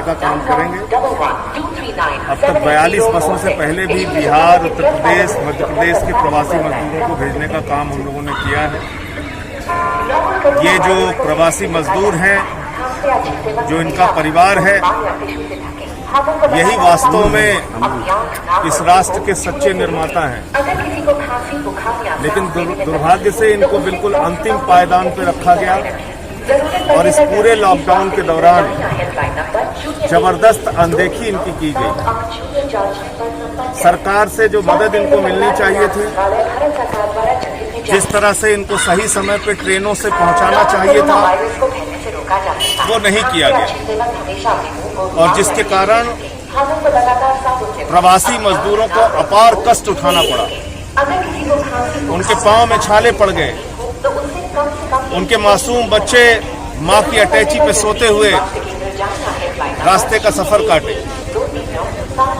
का काम करेंगे। अब तक 42 बसों से पहले भी बिहार, उत्तर प्रदेश, मध्य प्रदेश के प्रवासी मजदूरों को भेजने का काम हम लोगों ने किया है। ये जो प्रवासी मजदूर हैं, जो इनका परिवार है, यही वास्तव में इस राष्ट्र के सच्चे निर्माता हैं। लेकिन दुर्भाग्य से इनको बिल्कुल अंतिम पायदान पर रखा गया और इस पूरे लॉकडाउन के दौरान जबरदस्त अनदेखी इनकी की गई। सरकार से जो मदद इनको मिलनी चाहिए थी, जिस तरह से इनको सही समय पर ट्रेनों से पहुंचाना चाहिए था, वो नहीं किया गया और जिसके कारण प्रवासी मजदूरों को अपार कष्ट उठाना पड़ा। उनके पांव में छाले पड़ गए, उनके मासूम बच्चे मां की अटैची पे सोते हुए रास्ते का सफर काटे,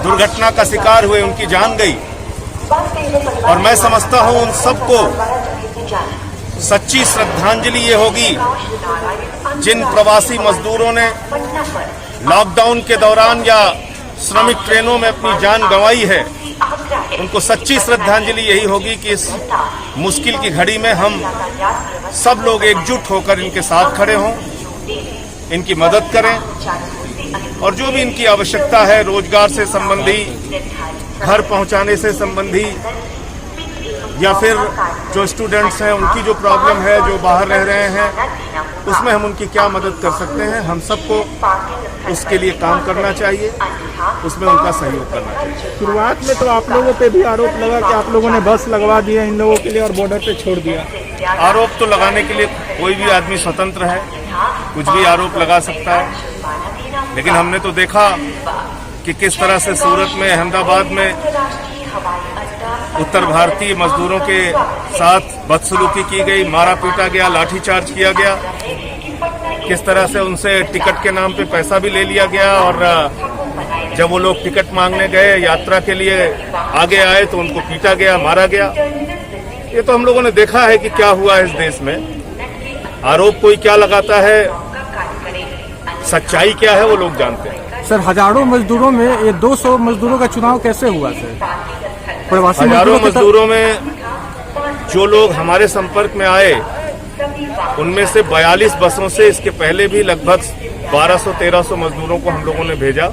दुर्घटना का शिकार हुए, उनकी जान गई। और मैं समझता हूं उन सबको सच्ची श्रद्धांजलि ये होगी जिन प्रवासी मजदूरों ने लॉकडाउन के दौरान या श्रमिक ट्रेनों में अपनी जान गंवाई है। उनको सच्ची श्रद्धांजलि यही होगी कि इस मुश्किल की घड़ी में हम सब लोग एकजुट होकर इनके साथ खड़े हों, इनकी मदद करें और जो भी इनकी आवश्यकता है, रोजगार से संबंधी, घर पहुंचाने से संबंधी, या फिर जो स्टूडेंट्स हैं उनकी जो प्रॉब्लम है, जो बाहर रह रहे हैं, उसमें हम उनकी क्या मदद कर सकते हैं, हम सबको उसके लिए काम करना चाहिए, उसमें उनका सहयोग करना चाहिए। शुरुआत में तो आप लोगों पे भी आरोप लगा कि आप लोगों ने बस लगवा दिया इन लोगों के लिए और बॉर्डर पे छोड़ दिया। आरोप तो लगाने के लिए कोई भी आदमी स्वतंत्र है, कुछ भी आरोप लगा सकता है, लेकिन हमने तो देखा कि किस तरह से सूरत में, अहमदाबाद में उत्तर भारतीय मजदूरों के साथ बदसलूकी की गई, मारा पीटा गया, लाठीचार्ज किया गया, किस तरह से उनसे टिकट के नाम पे पैसा भी ले लिया गया और जब वो लोग टिकट मांगने गए, यात्रा के लिए आगे आए तो उनको पीटा गया, मारा गया। ये तो हम लोगों ने देखा है कि क्या हुआ है इस देश में। आरोप कोई क्या लगाता है, सच्चाई क्या है वो लोग जानते हैं। सर, हजारों मजदूरों में ये 200 मजदूरों का चुनाव कैसे हुआ सर? हजारों मजदूरों में जो लोग हमारे संपर्क में आए, उनमें से 42 बसों से इसके पहले भी लगभग 1200-1300 मजदूरों को हम लोगों ने भेजा।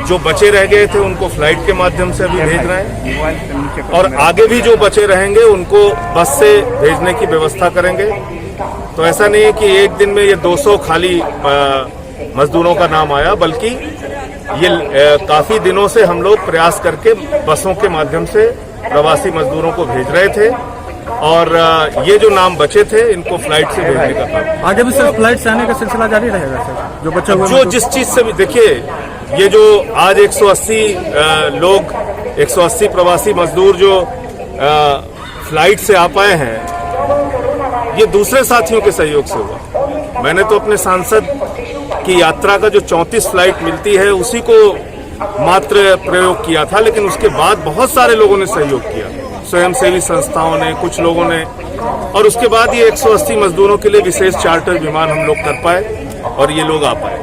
जो बचे रह गए थे उनको फ्लाइट के माध्यम से अभी भेज रहे हैं और आगे भी जो बचे रहेंगे उनको बस से भेजने की व्यवस्था करेंगे। तो ऐसा नहीं है कि एक दिन में ये 200 खाली मजदूरों का नाम आया, बल्कि ये काफी दिनों से हम लोग प्रयास करके बसों के माध्यम से प्रवासी मजदूरों को भेज रहे थे और ये जो नाम बचे थे इनको फ्लाइट से भेजने का काम। आगे भी सर फ्लाइट से आने का सिलसिला जारी रहेगा सर? जो बच्चे हुए जो जिस चीज से भी, देखिए, ये जो आज 180 प्रवासी मजदूर जो फ्लाइट से आ पाए हैं, ये दूसरे साथियों के सहयोग से हुआ। मैंने तो अपने सांसद की यात्रा का जो 34 फ्लाइट मिलती है उसी को मात्र प्रयोग किया था, लेकिन उसके बाद बहुत सारे लोगों ने सहयोग किया, स्वयंसेवी संस्थाओं ने, कुछ लोगों ने, और उसके बाद ये 180 मजदूरों के लिए विशेष चार्टर विमान हम लोग कर पाए और ये लोग आ पाए।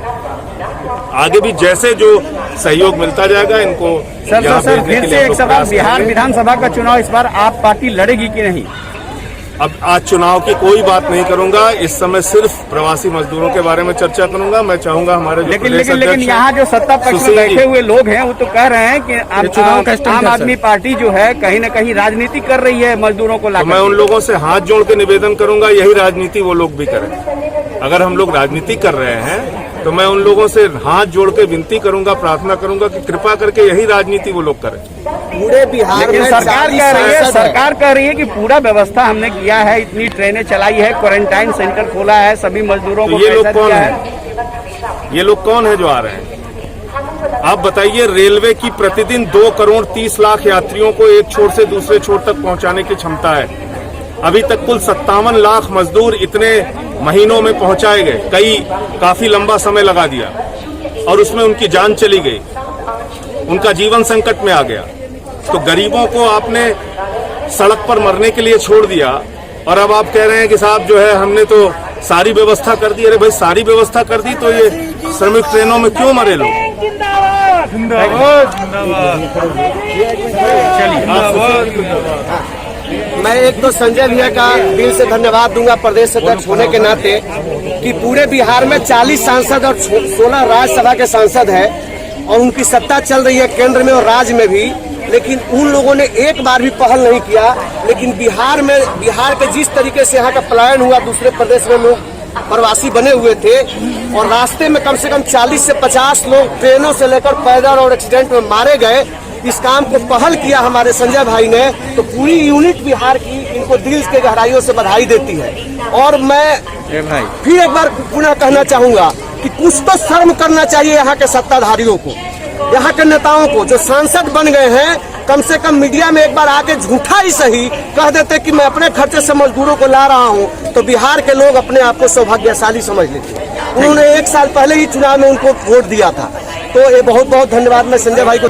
आगे भी जैसे जो सहयोग मिलता जाएगा इनको। सर फिर से एक सवाल, बिहार विधानसभा का चुनाव इस बार आप पार्टी लड़ेगी कि नहीं? अब आज चुनाव की कोई बात नहीं करूंगा, इस समय सिर्फ प्रवासी मजदूरों के बारे में चर्चा करूंगा। मैं चाहूंगा हमारे लेकिन यहाँ जो सत्ता पक्ष में बैठे हुए लोग हैं वो तो कह रहे हैं कि आम आदमी पार्टी जो है कहीं न कहीं राजनीति कर रही है मजदूरों को लाकर। मैं उन लोगों से हाथ जोड़ के निवेदन करूंगा, यही राजनीति वो लोग भी करें। अगर हम लोग राजनीति कर रहे हैं तो मैं उन लोगों से हाथ जोड़ के विनती करूंगा, प्रार्थना करूंगा कि कृपा करके यही राजनीति वो लोग करें। पूरे बिहार में सरकार कह रही है कि पूरा व्यवस्था हमने किया है, इतनी ट्रेनें चलाई है, क्वारंटाइन सेंटर खोला है, सभी मजदूरों को। ये लोग कौन है? ये लोग कौन है जो आ रहे हैं? आप बताइए। रेलवे की प्रतिदिन 2 करोड़ 30 लाख यात्रियों को एक छोर से दूसरे छोर तक पहुंचाने की क्षमता है। अभी तक कुल 57 लाख मजदूर इतने महीनों में पहुंचाए गए। काफी लंबा समय लगा दिया और उसमें उनकी जान चली गई, उनका जीवन संकट में आ गया। तो गरीबों को आपने सड़क पर मरने के लिए छोड़ दिया और अब आप कह रहे हैं कि साहब जो है हमने तो सारी व्यवस्था कर दी। अरे भाई सारी व्यवस्था कर दी तो ये श्रमिक ट्रेनों में क्यों मरे लोग? मैं एक तो संजय भैया का दिल से धन्यवाद दूंगा प्रदेश अध्यक्ष होने के नाते कि पूरे बिहार में 40 सांसद और 16 राज्यसभा के सांसद है और उनकी सत्ता चल रही है केंद्र में और राज्य में भी, लेकिन उन लोगों ने एक बार भी पहल नहीं किया। लेकिन बिहार के जिस तरीके से यहाँ का पलायन हुआ, दूसरे प्रदेश में लोग प्रवासी बने हुए थे और रास्ते में कम से कम 40 से 50 लोग ट्रेनों से लेकर पैदल और एक्सीडेंट में मारे गए। इस काम को पहल किया हमारे संजय भाई ने, तो पूरी यूनिट बिहार की इनको दिल के गहराइयों से बधाई देती है। और मैं फिर एक बार पुनः कहना चाहूंगा कि कुछ तो शर्म करना चाहिए यहाँ के सत्ताधारियों को, यहाँ के नेताओं को जो सांसद बन गए हैं। कम से कम मीडिया में एक बार आके झूठा ही सही कह देते कि मैं अपने खर्चे से मजदूरों को ला रहा हूँ, तो बिहार के लोग अपने आप को सौभाग्यशाली समझ लेते। उन्होंने 1 साल पहले ही चुनाव में उनको वोट दिया था। तो ये बहुत बहुत धन्यवाद मैं संजय भाई को